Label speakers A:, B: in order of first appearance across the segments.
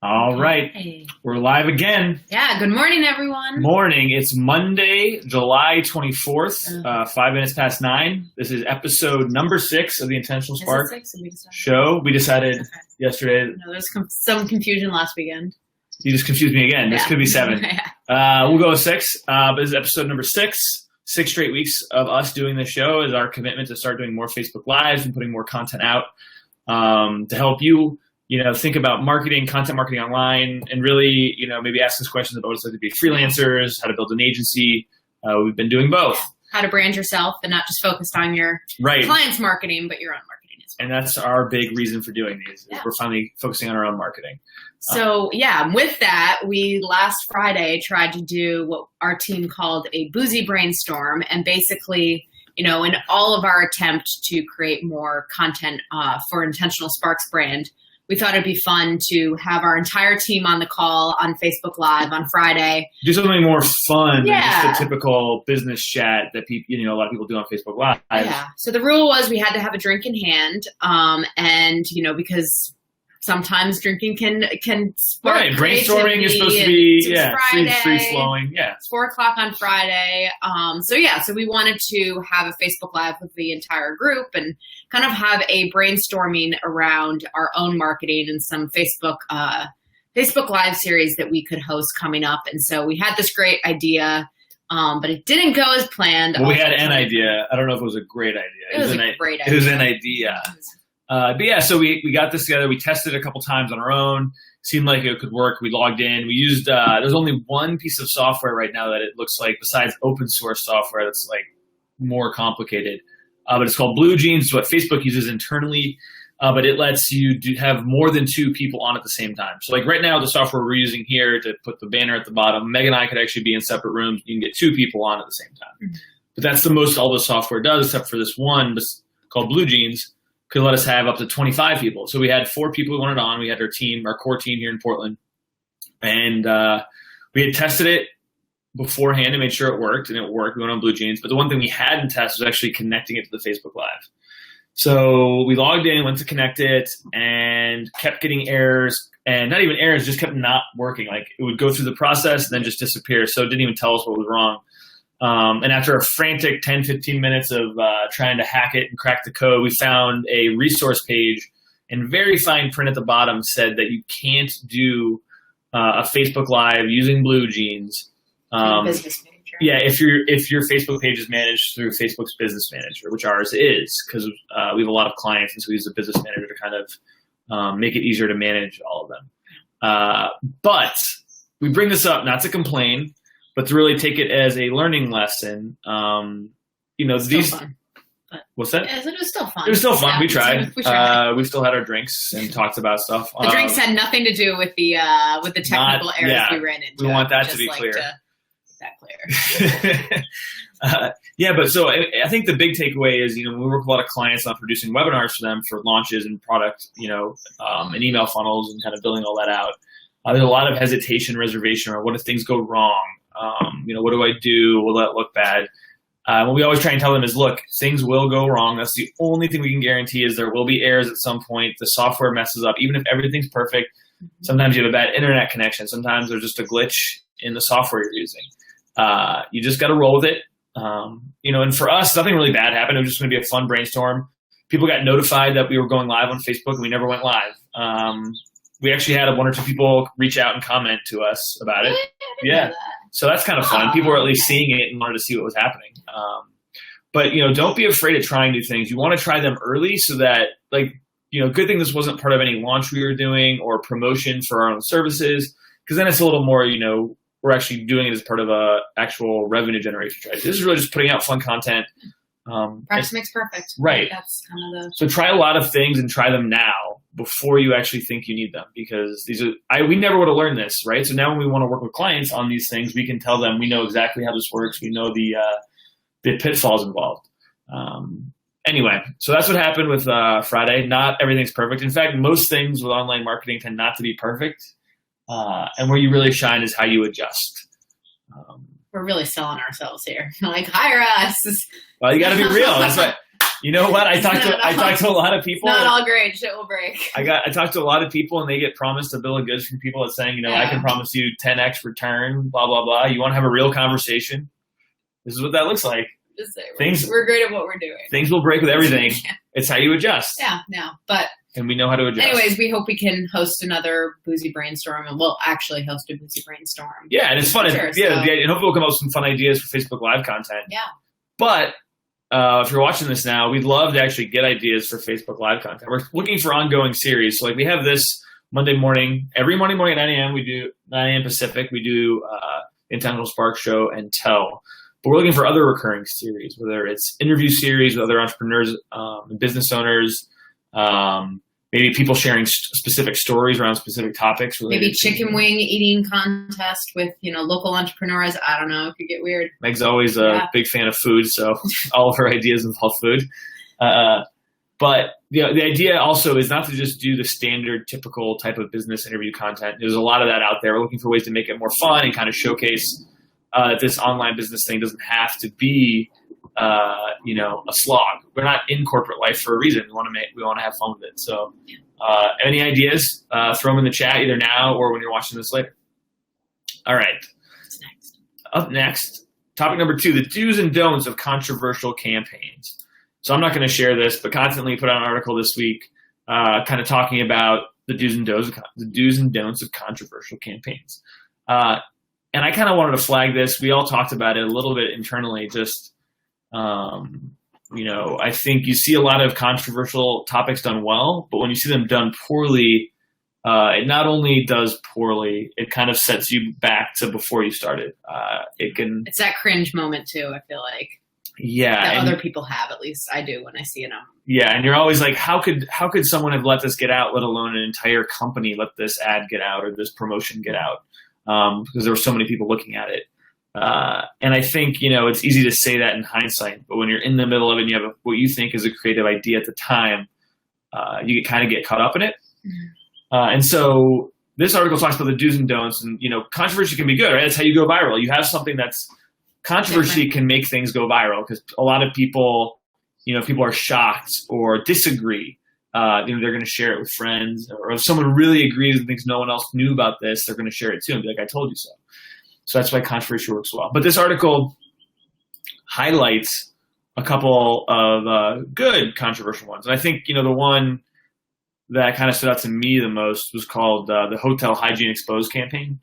A: All right.
B: Hey.
A: We're live again.
B: Yeah, good morning, everyone.
A: Morning. It's Monday, July 24th, 5 minutes past 9. This is episode number 6 of the Intentional Spark show. We decided yesterday.
B: No, there's some confusion last weekend.
A: You just confused me again. This could be 7. We'll go with 6. But this is episode number 6. 6 straight weeks of us doing this show is our commitment to start doing more Facebook Lives and putting more content out to help you think about marketing, content marketing online, and really, maybe ask us questions about what it's like to be freelancers, how to build an agency. We've been doing both.
B: How to brand yourself and not just focused on your clients' marketing, but your own marketing as well.
A: And that's our big reason for doing these. Is we're finally focusing on our own marketing.
B: So, with that, we last Friday tried to do what our team called a boozy brainstorm. And basically, in all of our attempt to create more content for Intentional Sparks brand, we thought it'd be fun to have our entire team on the call on Facebook Live on Friday.
A: Do something more fun than just a typical business chat that people, a lot of people do on Facebook Live.
B: Yeah. So the rule was we had to have a drink in hand, and because sometimes drinking can spark
A: brainstorming is supposed to be free flowing. Yeah.
B: It's 4:00 on Friday. So we wanted to have a Facebook Live with the entire group and kind of have a brainstorming around our own marketing and some Facebook Live series that we could host coming up. And so we had this great idea, but it didn't go as planned.
A: Well, we had an idea. I don't know if it was a great idea.
B: It was a great idea.
A: It was an idea. So we got this together. We tested it a couple times on our own. Seemed like it could work. We logged in. We used, there's only one piece of software right now that it looks like, besides open source software, that's like more complicated. But it's called BlueJeans. It's what Facebook uses internally. But it lets you have more than 2 people on at the same time. So like right now, the software we're using here to put the banner at the bottom, Meg and I could actually be in separate rooms. You can get 2 people on at the same time. Mm-hmm. But that's the most all the software does, except for this one called BlueJeans. Could let us have up to 25 people. So we had 4 people we wanted on. We had our core team here in Portland. And we had tested it beforehand and made sure it worked, and it worked. We went on BlueJeans. But the one thing we hadn't tested was actually connecting it to the Facebook Live. So we logged in, went to connect it, and kept getting errors. And not even errors, just kept not working. Like it would go through the process and then just disappear. So it didn't even tell us what was wrong. And after a frantic 10, 15 minutes of trying to hack it and crack the code, we found a resource page, and very fine print at the bottom said that you can't do a Facebook Live using BlueJeans.
B: Business Manager.
A: Yeah, if your Facebook page is managed through Facebook's Business Manager, which ours is, because we have a lot of clients, and so we use the Business Manager to kind of make it easier to manage all of them. But we bring this up not to complain, but to really take it as a learning lesson.
B: These. Fun.
A: What's that?
B: Yeah, it was still fun.
A: It was still fun.
B: Yeah,
A: we tried.
B: We tried.
A: We still had our drinks and talked about stuff.
B: The drinks had nothing to do with the technical errors we ran into.
A: We want that to be clear. But so I think the big takeaway is, we work with a lot of clients on producing webinars for them for launches and product, and email funnels and kind of building all that out. There's a lot of hesitation, reservation around what if things go wrong. What do I do? Will that look bad? What we always try and tell them is, look, things will go wrong. That's the only thing we can guarantee is there will be errors at some point. The software messes up. Even if everything's perfect, sometimes you have a bad internet connection. Sometimes there's just a glitch in the software you're using. You just got to roll with it. And for us, nothing really bad happened. It was just going to be a fun brainstorm. People got notified that we were going live on Facebook, and we never went live. We actually had 1 or 2 people reach out and comment to us about it. Yeah. So that's kind of fun. People were at least seeing it and wanted to see what was happening. But don't be afraid of trying new things. You want to try them early so that, good thing this wasn't part of any launch we were doing or promotion for our own services, because then it's a little more, we're actually doing it as part of a actual revenue generation strategy. This is really just putting out fun content.
B: Practice makes perfect.
A: Right.
B: That's kind of
A: So try a lot of things and try them now before you actually think you need them, because we never would have learned this, right? So now when we want to work with clients on these things, we can tell them we know exactly how this works. We know the pitfalls involved. Anyway, so that's what happened with Friday. Not everything's perfect. In fact, most things with online marketing tend not to be perfect. And where you really shine is how you adjust.
B: We're really selling ourselves here. Hire us.
A: Well, you got to be real. That's right. You know what? I talked to a lot of people.
B: Not all great. Shit will break.
A: I talked to a lot of people, and they get promised a bill of goods from people that's saying, you know, I can promise you 10x return, blah blah blah. You want to have a real conversation? This is what that looks like.
B: Just say we're great at what we're doing.
A: Things will break with everything. It's how you adjust.
B: Yeah, no, but.
A: And we know how to adjust.
B: Anyways, we hope we can host another Boozy Brainstorm, and we'll actually host a Boozy Brainstorm.
A: Yeah, and it's fun.
B: Sure,
A: and hopefully we'll come up with some fun ideas for Facebook Live content.
B: Yeah.
A: But if you're watching this now, we'd love to actually get ideas for Facebook Live content. We're looking for ongoing series. So like we have this Monday morning, every Monday morning at 9 a.m. we do 9 a.m. Pacific. We do Intentional Spark Show and Tell. But we're looking for other recurring series, whether it's interview series with other entrepreneurs and business owners. Maybe people sharing specific stories around specific topics.
B: Maybe chicken wing eating contest with, local entrepreneurs. I don't know. It could get weird.
A: Meg's always a big fan of food, so all of her ideas involve food. But the idea also is not to just do the standard, typical type of business interview content. There's a lot of that out there. We're looking for ways to make it more fun and kind of showcase that this online business thing doesn't have to be a slog. We're not in corporate life for a reason. We want to have fun with it. So, any ideas? Throw them in the chat either now or when you're watching this later. All right.
B: What's next?
A: Up next, topic number 2: the do's and don'ts of controversial campaigns. So I'm not going to share this, but Constantly put out an article this week, kind of talking about the do's and don'ts of controversial campaigns. And I kind of wanted to flag this. We all talked about it a little bit internally, just. I think you see a lot of controversial topics done well, but when you see them done poorly, it not only does poorly, it kind of sets you back to before you started.
B: It's that cringe moment too, I feel like.
A: Yeah.
B: That other people have, at least I do when I see it.
A: Yeah, and you're always like, how could someone have let this get out, let alone an entire company let this ad get out or this promotion get out? Because there were so many people looking at it. And I think, it's easy to say that in hindsight, but when you're in the middle of it and you have what you think is a creative idea at the time, you kind of get caught up in it. Mm-hmm. And so this article talks about the do's and don'ts, and, controversy can be good, right? That's how you go viral. You have something that's controversy can make things go viral because a lot of people, if people are shocked or disagree, they're going to share it with friends, or if someone really agrees and thinks no one else knew about this, they're going to share it too and be like, I told you so. So that's why controversy works well. But this article highlights a couple of good controversial ones. And I think, the one that kind of stood out to me the most was called the Hotel Hygiene Exposed campaign.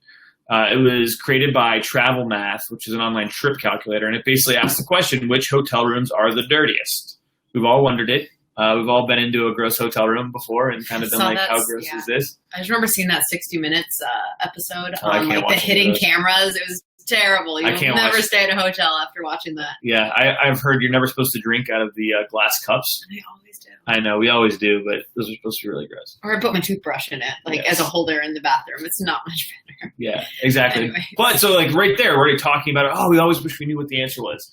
A: It was created by Travel Math, which is an online trip calculator. And it basically asks the question, which hotel rooms are the dirtiest? We've all wondered it. We've all been into a gross hotel room before and kind of been like, how gross is this?
B: I just remember seeing that 60 Minutes episode on the hidden
A: those
B: cameras. It was terrible. You'll never stay at a hotel after watching that.
A: Yeah, I've heard you're never supposed to drink out of the glass cups.
B: I always do.
A: I know, we always do, but those are supposed to be really gross.
B: Or I put my toothbrush in it, as a holder in the bathroom. It's not much better.
A: Yeah, exactly. Anyways. But so right there, we're already talking about it. Oh, we always wish we knew what the answer was.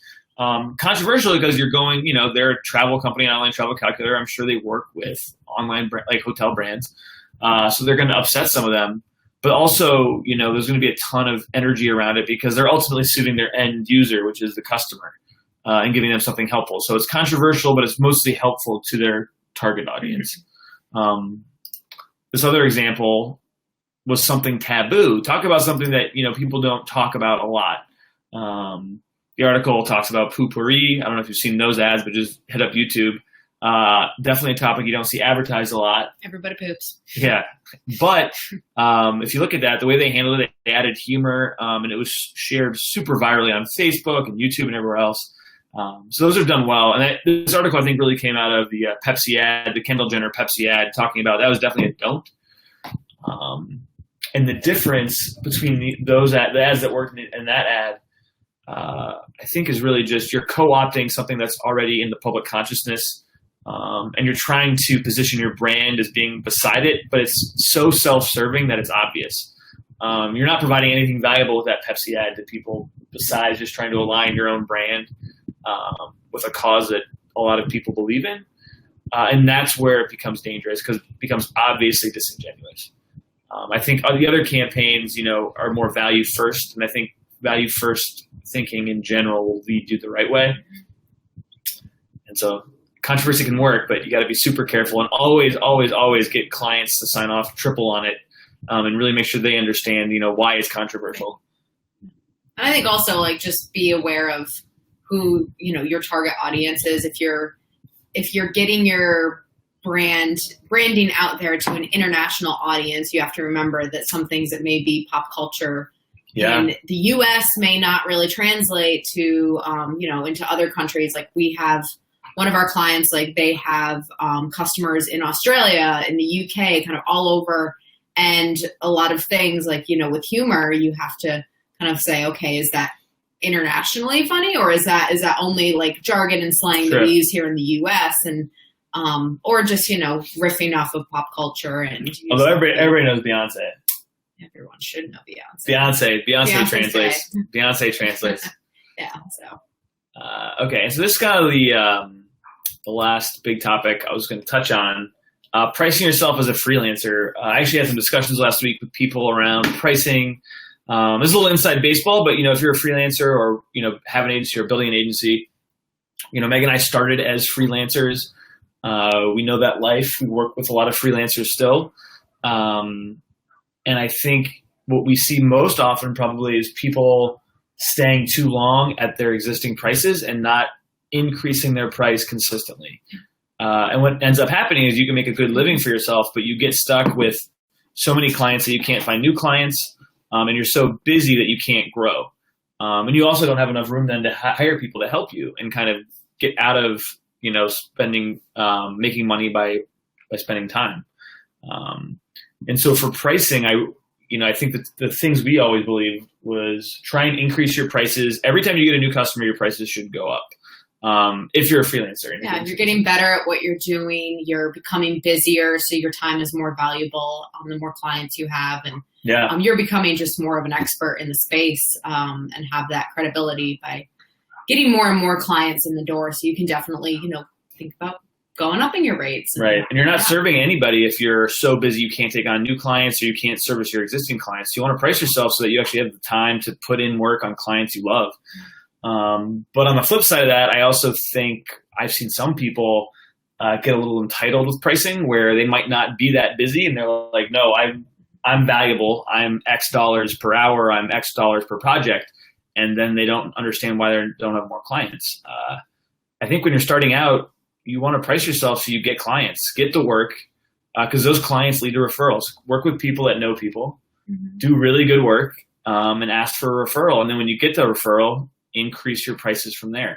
A: Controversial because you're going, they're a travel company, an online travel calculator. I'm sure they work with online hotel brands. So they're going to upset some of them. But also, there's going to be a ton of energy around it because they're ultimately suiting their end user, which is the customer, and giving them something helpful. So it's controversial, but it's mostly helpful to their target audience. This other example was something taboo. Talk about something that, people don't talk about a lot. The article talks about poo-pourri. I don't know if you've seen those ads, but just hit up YouTube. Definitely a topic you don't see advertised a lot.
B: Everybody poops.
A: Yeah. But if you look at that, the way they handled it, they added humor, and it was shared super virally on Facebook and YouTube and everywhere else. So those are done well. And this article, I think, really came out of the Pepsi ad, the Kendall Jenner Pepsi ad, talking about that was definitely a don't. And the difference between the ads that worked in that ad, I think is really just you're co-opting something that's already in the public consciousness, and you're trying to position your brand as being beside it, but it's so self-serving that it's obvious. You're not providing anything valuable with that Pepsi ad to people besides just trying to align your own brand with a cause that a lot of people believe in. And that's where it becomes dangerous because it becomes obviously disingenuous. I think the other campaigns, are more value first, and I think value first thinking in general will lead you the right way. And so controversy can work, but you got to be super careful and always get clients to sign off triple on it, and really make sure they understand, why it's controversial.
B: And I think also like just be aware of who, your target audience is. If you're getting your branding out there to an international audience, you have to remember that some things that may be pop culture in the US may not really translate to, into other countries. Like we have one of our clients, like they have customers in Australia, in the UK, kind of all over. And a lot of things like, with humor, you have to kind of say, okay, is that internationally funny, or is that only like jargon and slang that we use here in the US, and or just riffing off of pop culture. And
A: although everybody knows Beyonce,
B: everyone should know Beyonce.
A: Beyonce translates. Beyonce translates.
B: Yeah. So
A: okay, so this is kind of the last big topic I was going to touch on. Pricing yourself as a freelancer. I actually had some discussions last week with people around pricing. This is a little inside baseball, but if you're a freelancer or have an agency or building an agency, Meg and I started as freelancers. We know that life. We work with a lot of freelancers still, and I think what we see most often probably is people staying too long at their existing prices and not increasing their price consistently. And what ends up happening is you can make a good living for yourself, but you get stuck with so many clients that you can't find new clients. And you're so busy that you can't grow. And you also don't have enough room then to hire people to help you and kind of get out of, spending, making money by spending time. And so for pricing, I think that the things we always believe was try and increase your prices. Every time you get a new customer, your prices should go up. If you're a freelancer.
B: Yeah, you're getting better at what you're doing. You're becoming busier, so your time is more valuable the more clients you have. And you're becoming just more of an expert in the space, and have that credibility by getting more and more clients in the door. So you can definitely, think about going up in your rates.
A: Right. And you're not serving anybody if you're so busy you can't take on new clients or you can't service your existing clients. You want to price yourself so that you actually have the time to put in work on clients you love. But on the flip side of that, I also think I've seen some people get a little entitled with pricing where they might not be that busy and they're like, no, I'm valuable. I'm X dollars per hour. I'm X dollars per project. And then they don't understand why they don't have more clients. I think when you're starting out, you want to price yourself so you get clients, get the work, because those clients lead to referrals. Work with people that know people, do really good work, and ask for a referral. And then when you get the referral, increase your prices from there.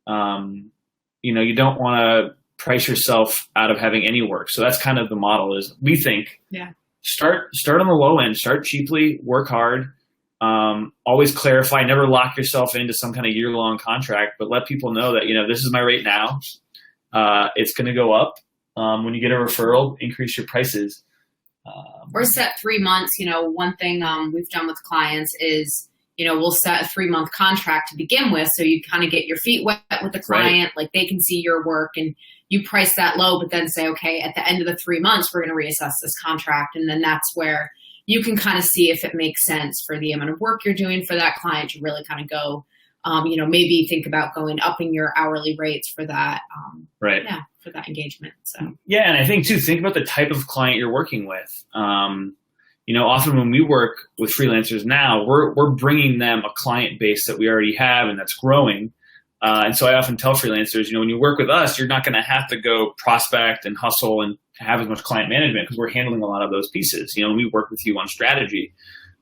A: You don't want to price yourself out of having any work. So that's kind of the model is we think start on the low end, start cheaply, work hard, always clarify, never lock yourself into some kind of year-long contract, but let people know that, this is my rate now. It's going to go up. When you get a referral, increase your prices.
B: Or set 3 months. One thing we've done with clients is, we'll set a 3-month contract to begin with. So you kind of get your feet wet with the client, like they can see your work and you price that low, but then say, okay, at the end of the 3 months, we're going to reassess this contract. And then that's where you can kind of see if it makes sense for the amount of work you're doing for that client to really kind of go, maybe think about upping your hourly rates for that. Yeah, for that engagement. So.
A: Yeah. And I think too, think about the type of client you're working with. Often when we work with freelancers now, we're bringing them a client base that we already have and that's growing. And so I often tell freelancers, when you work with us, you're not going to have to go prospect and hustle and have as much client management because we're handling a lot of those pieces. We work with you on strategy.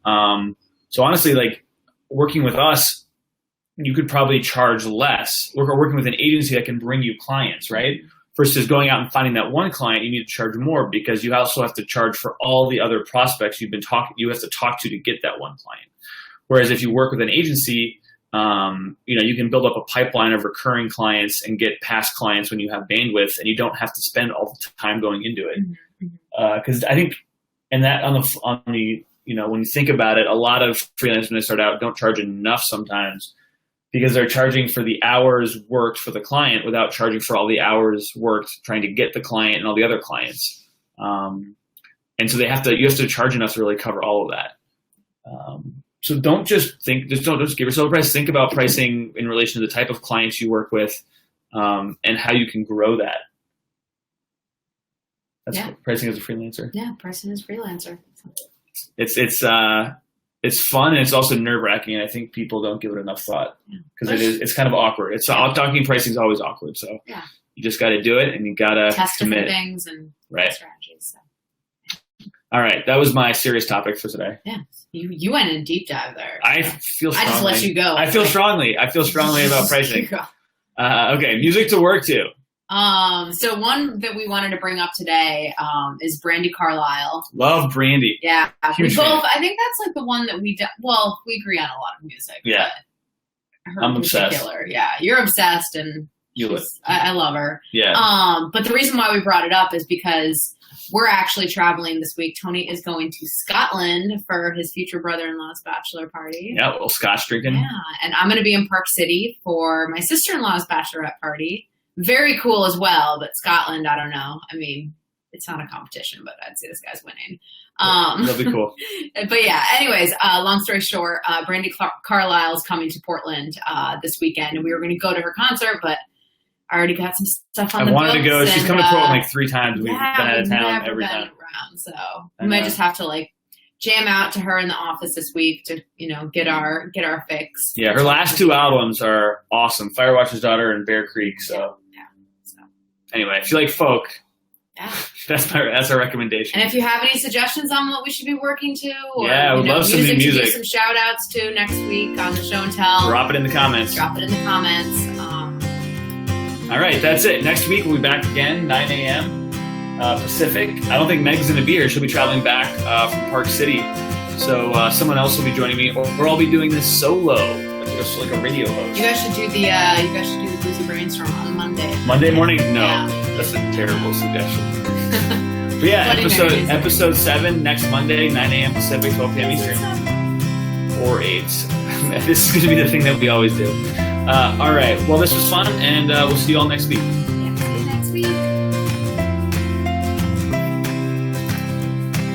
A: So honestly, like working with us, you could probably charge less. We're working with an agency that can bring you clients, right? Versus going out and finding that one client, you need to charge more because you also have to charge for all the other prospects you have to talk to get that one client. Whereas if you work with an agency, you can build up a pipeline of recurring clients and get past clients when you have bandwidth, and you don't have to spend all the time going into it. Because I think, and that on the when you think about it, a lot of freelancers when they start out don't charge enough sometimes because they're charging for the hours worked for the client without charging for all the hours worked trying to get the client and all the other clients. And so you have to charge enough to really cover all of that. So don't just give yourself a price. Think about pricing in relation to the type of clients you work with. and how you can grow that. That's
B: Yeah.
A: pricing as a freelancer.
B: Yeah, pricing as freelancer.
A: It's fun, and it's also nerve-wracking, and I think people don't give it enough thought because it's kind of awkward. Talking pricing is always awkward, so
B: Yeah.
A: you just got to do it, and you got to
B: Test
A: commit.
B: different things and
A: Right.
B: strategies. So.
A: All right, that was my serious topic for today.
B: Yeah, you went in deep dive there.
A: I feel strongly.
B: I just let you go.
A: I feel strongly about pricing.
B: Go.
A: Okay, music to work to.
B: So one that we wanted to bring up today is Brandi Carlile.
A: Love Brandi.
B: Yeah,
A: Huge
B: we
A: fan.
B: both. I think that's like the one that we agree on a lot of music.
A: Yeah.
B: but her
A: I'm
B: in
A: obsessed.
B: particular, yeah, you're obsessed, and I love her.
A: Yeah.
B: But the reason why we brought it up is because we're actually traveling this week. Tony is going to Scotland for his future brother-in-law's bachelor party.
A: Yeah, a little scotch drinking.
B: Yeah, and I'm going to be in Park City for my sister-in-law's bachelorette party. Very cool as well, but Scotland, I don't know. I mean, it's not a competition, but I'd say this guy's winning.
A: That'll be cool.
B: But yeah, anyways, long story short, Brandi Carlile is coming to Portland this weekend, and we were going to go to her concert, but I already got some stuff on the books.
A: I wanted to go. She's come to Portland like 3 times. We've been out of town
B: never
A: every
B: been
A: time.
B: around, so we might just have to like jam out to her in the office this week to get our fix.
A: Yeah, her last 2 albums are awesome. Firewatcher's Daughter and Bear Creek. So anyway, if you like folk,
B: yeah,
A: that's our recommendation.
B: And if you have any suggestions on what we should be working to, or
A: yeah, we'd love some new
B: to
A: music.
B: do some shout outs to next week on the show and tell.
A: Drop it in the comments. All right, that's it. Next week we'll be back again, 9 a.m. Pacific. I don't think Meg's going to be here. She'll be traveling back from Park City. So someone else will be joining me, or I'll be doing this solo, just like a radio host.
B: You guys should do the Boozy Brainstorm on Monday.
A: Monday morning? No,
B: Yeah.
A: That's a terrible suggestion. But yeah,
B: Funny
A: episode 7 next Monday, 9 a.m. Pacific, 12 p.m. Eastern, or 8. This is going to be the thing that we always do. All right. Well, this was fun, and we'll see you all next week.